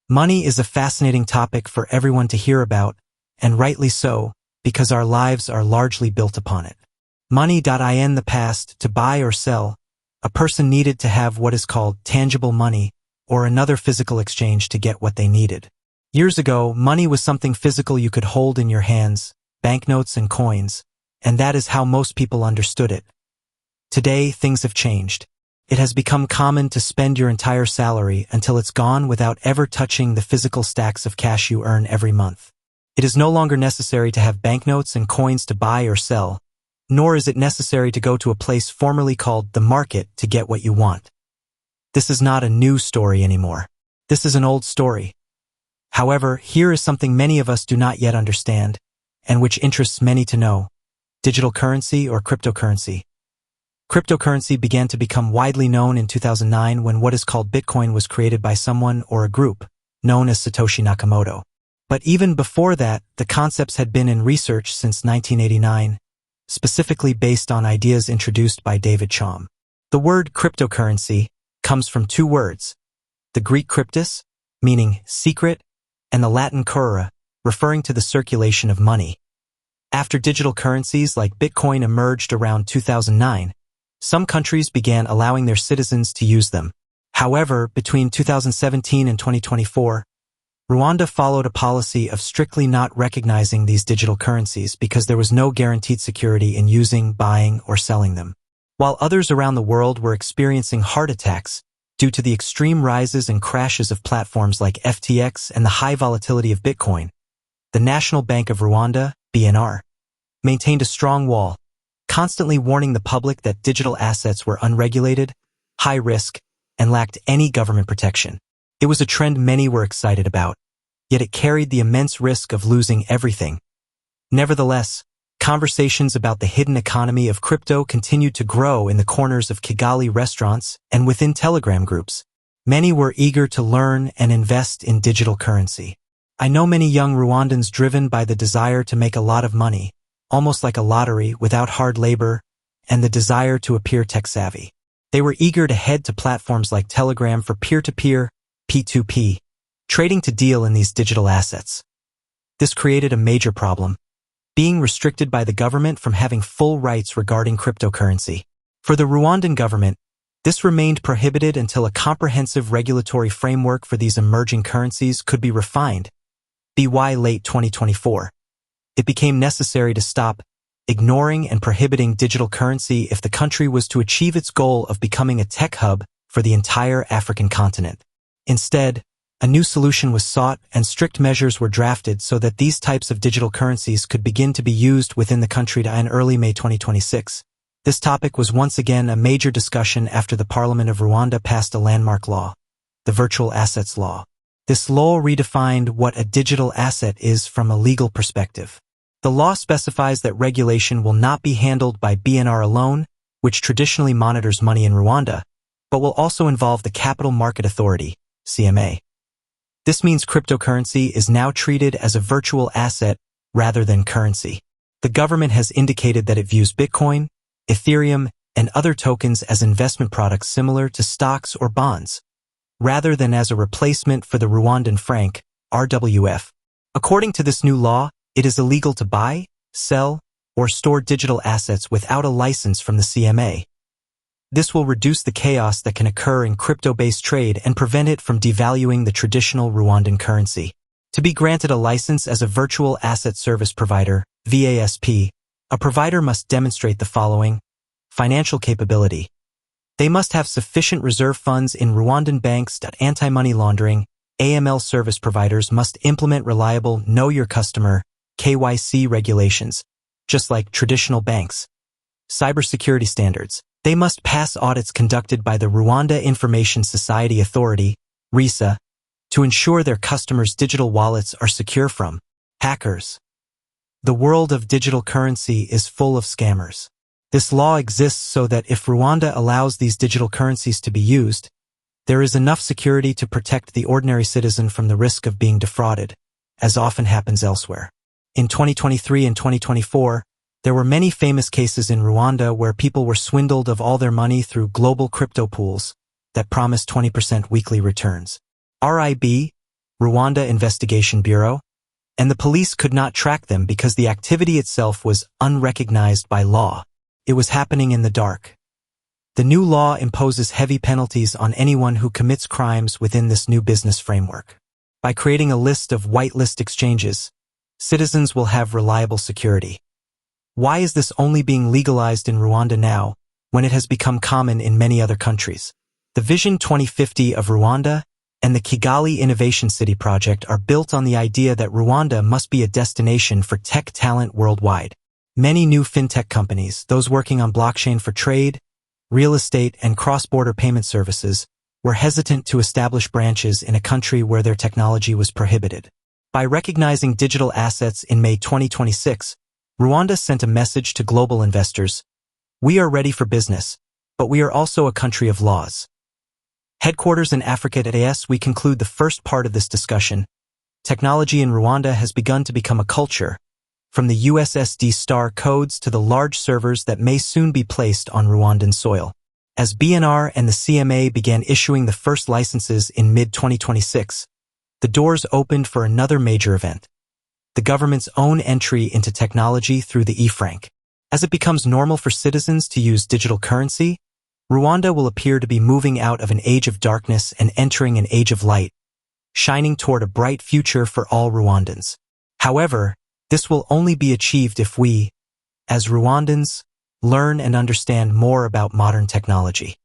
Money is a fascinating topic for everyone to hear about, and rightly so, because our lives are largely built upon it. In the past, to buy or sell, a person needed to have what is called tangible money, or another physical exchange to get what they needed. Years ago, money was something physical you could hold in your hands, banknotes and coins, and that is how most people understood it. Today, things have changed. It has become common to spend your entire salary until it's gone without ever touching the physical stacks of cash you earn every month. It is no longer necessary to have banknotes and coins to buy or sell, nor is it necessary to go to a place formerly called the market to get what you want. This is not a new story anymore. This is an old story. However, here is something many of us do not yet understand, and which interests many to know: digital currency or cryptocurrency. Cryptocurrency began to become widely known in 2009 when what is called Bitcoin was created by someone or a group known as Satoshi Nakamoto. But even before that, the concepts had been in research since 1989, specifically based on ideas introduced by David Chaum. The word cryptocurrency comes from two words: the Greek kryptos, meaning secret, and the Latin currere, referring to the circulation of money. After digital currencies like Bitcoin emerged around 2009, some countries began allowing their citizens to use them. However, between 2017 and 2024, Rwanda followed a policy of strictly not recognizing these digital currencies because there was no guaranteed security in using, buying, or selling them. While others around the world were experiencing heart attacks due to the extreme rises and crashes of platforms like FTX and the high volatility of Bitcoin, the National Bank of Rwanda, BNR, maintained a strong wall, constantly warning the public that digital assets were unregulated, high risk, and lacked any government protection. It was a trend many were excited about, yet it carried the immense risk of losing everything. Nevertheless, conversations about the hidden economy of crypto continued to grow in the corners of Kigali restaurants and within Telegram groups. Many were eager to learn and invest in digital currency. I know many young Rwandans driven by the desire to make a lot of money, almost like a lottery without hard labor, and the desire to appear tech-savvy. They were eager to head to platforms like Telegram for peer-to-peer, P2P, trading to deal in these digital assets. This created a major problem: being restricted by the government from having full rights regarding cryptocurrency. For the Rwandan government, this remained prohibited until a comprehensive regulatory framework for these emerging currencies could be refined. By late 2024, it became necessary to stop ignoring and prohibiting digital currency if the country was to achieve its goal of becoming a tech hub for the entire African continent. Instead, a new solution was sought and strict measures were drafted so that these types of digital currencies could begin to be used within the country in early May 2026. This topic was once again a major discussion after the Parliament of Rwanda passed a landmark law, the Virtual Assets Law. This law redefined what a digital asset is from a legal perspective. The law specifies that regulation will not be handled by BNR alone, which traditionally monitors money in Rwanda, but will also involve the Capital Market Authority, CMA. This means cryptocurrency is now treated as a virtual asset rather than currency. The government has indicated that it views Bitcoin, Ethereum, and other tokens as investment products similar to stocks or bonds, rather than as a replacement for the Rwandan franc, RWF. According to this new law, it is illegal to buy, sell, or store digital assets without a license from the CMA. This will reduce the chaos that can occur in crypto-based trade and prevent it from devaluing the traditional Rwandan currency. To be granted a license as a virtual asset service provider, VASP, a provider must demonstrate the following: financial capability. They must have sufficient reserve funds in Rwandan banks. Anti-money laundering, AML service providers must implement reliable Know Your Customer, KYC regulations, just like traditional banks. Cybersecurity standards. They must pass audits conducted by the Rwanda Information Society Authority, RISA, to ensure their customers' digital wallets are secure from hackers. The world of digital currency is full of scammers. This law exists so that if Rwanda allows these digital currencies to be used, there is enough security to protect the ordinary citizen from the risk of being defrauded, as often happens elsewhere. In 2023 and 2024, there were many famous cases in Rwanda where people were swindled of all their money through global crypto pools that promised 20% weekly returns. RIB, Rwanda Investigation Bureau, and the police could not track them because the activity itself was unrecognized by law. It was happening in the dark. The new law imposes heavy penalties on anyone who commits crimes within this new business framework. By creating a list of whitelist exchanges, citizens will have reliable security. Why is this only being legalized in Rwanda now, when it has become common in many other countries? The Vision 2050 of Rwanda and the Kigali Innovation City project are built on the idea that Rwanda must be a destination for tech talent worldwide. Many new fintech companies, those working on blockchain for trade, real estate, and cross-border payment services, were hesitant to establish branches in a country where their technology was prohibited. By recognizing digital assets in May 2026, Rwanda sent a message to global investors: we are ready for business, but we are also a country of laws. Headquarters in Africa at AS, we conclude the first part of this discussion. Technology in Rwanda has begun to become a culture, from the USSD star codes to the large servers that may soon be placed on Rwandan soil. As BNR and the CMA began issuing the first licenses in mid-2026, the doors opened for another major event: the government's own entry into technology through the e-franc. As it becomes normal for citizens to use digital currency, Rwanda will appear to be moving out of an age of darkness and entering an age of light, shining toward a bright future for all Rwandans. However, this will only be achieved if we, as Rwandans, learn and understand more about modern technology.